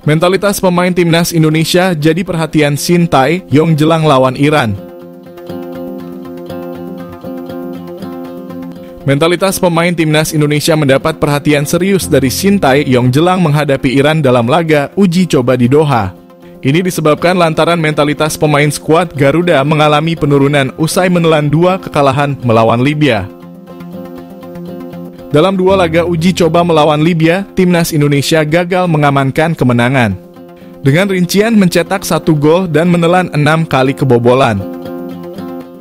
Mentalitas pemain timnas Indonesia jadi perhatian Shin Tae-yong jelang lawan Iran. Mentalitas pemain timnas Indonesia mendapat perhatian serius dari Shin Tae-yong jelang menghadapi Iran dalam laga uji coba di Doha. Ini disebabkan lantaran mentalitas pemain skuad Garuda mengalami penurunan usai menelan 2 kekalahan melawan Libya. Dalam 2 laga uji coba melawan Libya, timnas Indonesia gagal mengamankan kemenangan. Dengan rincian mencetak 1 gol dan menelan 6 kali kebobolan.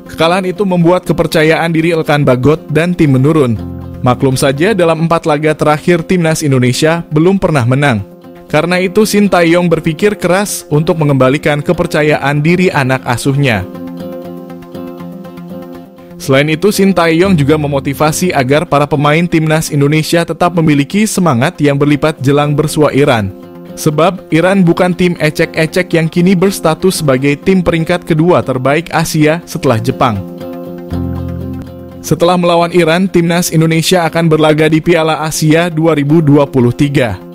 Kekalahan itu membuat kepercayaan diri Elkan Bagot dan tim menurun. Maklum saja dalam 4 laga terakhir timnas Indonesia belum pernah menang. Karena itu Shin Tae-yong berpikir keras untuk mengembalikan kepercayaan diri anak asuhnya. Selain itu, Shin Tae-yong juga memotivasi agar para pemain timnas Indonesia tetap memiliki semangat yang berlipat jelang bersua Iran. Sebab, Iran bukan tim ecek-ecek yang kini berstatus sebagai tim peringkat kedua terbaik Asia setelah Jepang. Setelah melawan Iran, timnas Indonesia akan berlaga di Piala Asia 2023.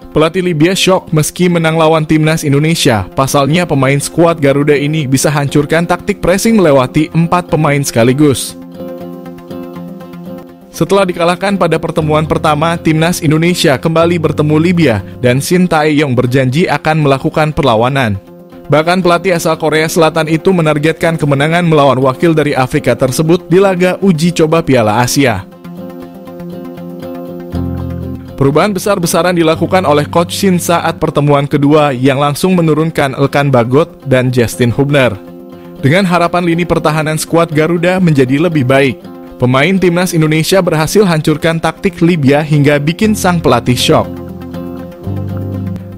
Pelatih Libya syok meski menang lawan timnas Indonesia. Pasalnya pemain skuad Garuda ini bisa hancurkan taktik pressing melewati 4 pemain sekaligus. Setelah dikalahkan pada pertemuan pertama, timnas Indonesia kembali bertemu Libya dan Shin Tae-yong berjanji akan melakukan perlawanan. Bahkan pelatih asal Korea Selatan itu menargetkan kemenangan melawan wakil dari Afrika tersebut di laga uji coba Piala Asia. Perubahan besar-besaran dilakukan oleh Coach Shin saat pertemuan kedua yang langsung menurunkan Elkan Bagot dan Justin Hubner. Dengan harapan lini pertahanan skuad Garuda menjadi lebih baik, pemain timnas Indonesia berhasil hancurkan taktik Libya hingga bikin sang pelatih syok.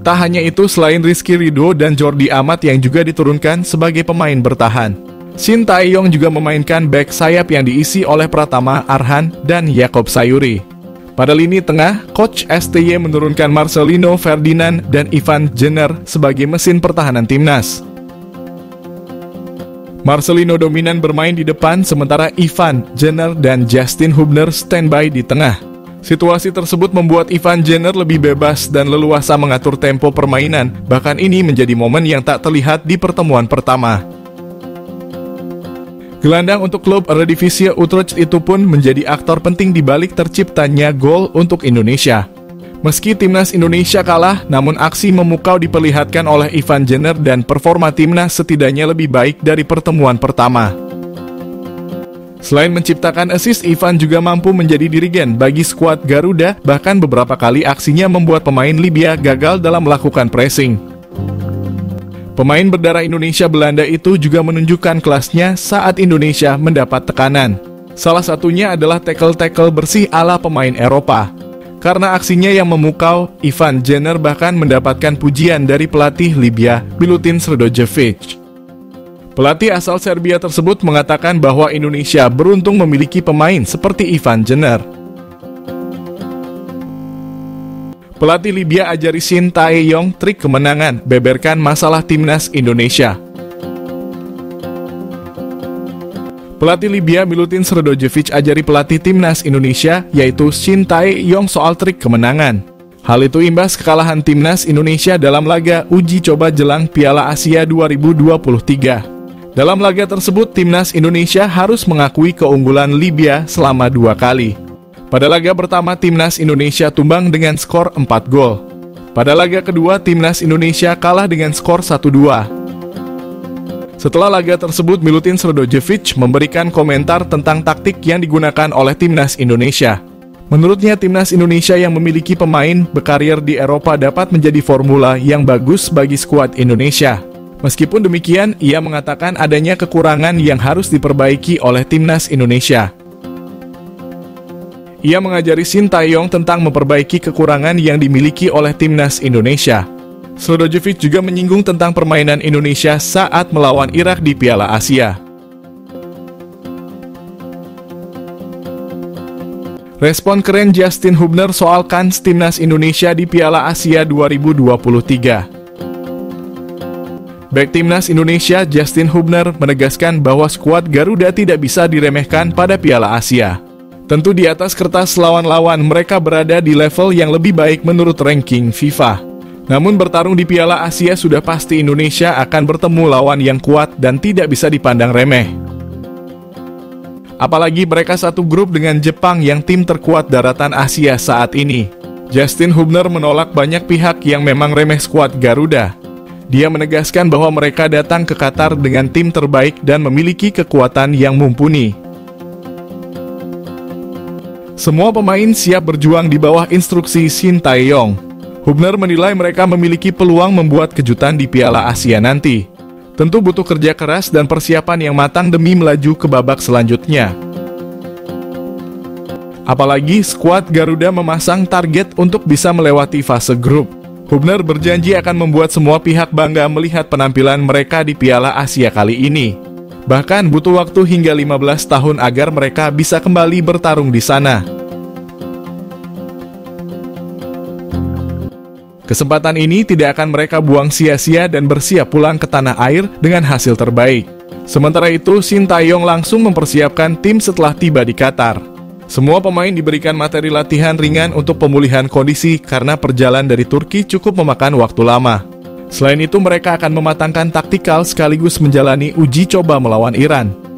Tak hanya itu, selain Rizky Ridho dan Jordi Amat yang juga diturunkan sebagai pemain bertahan, Shin Tae-yong juga memainkan back sayap yang diisi oleh Pratama Arhan dan Yaakob Sayuri. Pada lini tengah, Coach STY menurunkan Marcelino Ferdinand dan Ivan Jenner sebagai mesin pertahanan timnas. Marcelino dominan bermain di depan, sementara Ivan Jenner dan Justin Hubner standby di tengah. Situasi tersebut membuat Ivan Jenner lebih bebas dan leluasa mengatur tempo permainan, bahkan ini menjadi momen yang tak terlihat di pertemuan pertama. Gelandang untuk klub Eredivisie Utrecht itu pun menjadi aktor penting di balik terciptanya gol untuk Indonesia. Meski timnas Indonesia kalah, namun aksi memukau diperlihatkan oleh Ivan Jenner dan performa timnas setidaknya lebih baik dari pertemuan pertama. Selain menciptakan assist, Ivan juga mampu menjadi dirigen bagi skuad Garuda, bahkan beberapa kali aksinya membuat pemain Libya gagal dalam melakukan pressing. Pemain berdarah Indonesia Belanda itu juga menunjukkan kelasnya saat Indonesia mendapat tekanan. Salah satunya adalah tackle-tackle bersih ala pemain Eropa. Karena aksinya yang memukau, Ivan Jenner bahkan mendapatkan pujian dari pelatih Libya, Milutin Sredojevic. Pelatih asal Serbia tersebut mengatakan bahwa Indonesia beruntung memiliki pemain seperti Ivan Jenner. Pelatih Libya ajari Shin Tae-yong trik kemenangan, beberkan masalah timnas Indonesia. Pelatih Libya Milutin Sredojevic ajari pelatih timnas Indonesia, yaitu Shin Tae-yong soal trik kemenangan. Hal itu imbas kekalahan timnas Indonesia dalam laga uji coba jelang Piala Asia 2023. Dalam laga tersebut, timnas Indonesia harus mengakui keunggulan Libya selama 2 kali. Pada laga pertama, timnas Indonesia tumbang dengan skor 4 gol. Pada laga kedua, timnas Indonesia kalah dengan skor 1-2. Setelah laga tersebut, Milutin Sredojevic memberikan komentar tentang taktik yang digunakan oleh timnas Indonesia. Menurutnya, timnas Indonesia yang memiliki pemain berkarir di Eropa dapat menjadi formula yang bagus bagi skuad Indonesia. Meskipun demikian, ia mengatakan adanya kekurangan yang harus diperbaiki oleh timnas Indonesia. Ia mengajari Shin Tae-yong tentang memperbaiki kekurangan yang dimiliki oleh timnas Indonesia. Sredojevic juga menyinggung tentang permainan Indonesia saat melawan Irak di Piala Asia. Respon keren Justin Hubner soal kans timnas Indonesia di Piala Asia 2023. Bek timnas Indonesia Justin Hubner menegaskan bahwa skuad Garuda tidak bisa diremehkan pada Piala Asia. Tentu di atas kertas lawan-lawan mereka berada di level yang lebih baik menurut ranking FIFA. Namun bertarung di Piala Asia sudah pasti Indonesia akan bertemu lawan yang kuat dan tidak bisa dipandang remeh. Apalagi mereka satu grup dengan Jepang yang tim terkuat daratan Asia saat ini. Justin Hubner menolak banyak pihak yang memang remeh skuad Garuda. Dia menegaskan bahwa mereka datang ke Qatar dengan tim terbaik dan memiliki kekuatan yang mumpuni. Semua pemain siap berjuang di bawah instruksi Shin Tae-yong. Hubner menilai mereka memiliki peluang membuat kejutan di Piala Asia nanti. Tentu butuh kerja keras dan persiapan yang matang demi melaju ke babak selanjutnya. Apalagi skuad Garuda memasang target untuk bisa melewati fase grup. Hubner berjanji akan membuat semua pihak bangga melihat penampilan mereka di Piala Asia kali ini. Bahkan butuh waktu hingga 15 tahun agar mereka bisa kembali bertarung di sana. Kesempatan ini tidak akan mereka buang sia-sia dan bersiap pulang ke tanah air dengan hasil terbaik. Sementara itu, Shin Tae-yong langsung mempersiapkan tim setelah tiba di Qatar. Semua pemain diberikan materi latihan ringan untuk pemulihan kondisi karena perjalanan dari Turki cukup memakan waktu lama. Selain itu, mereka akan mematangkan taktikal sekaligus menjalani uji coba melawan Iran.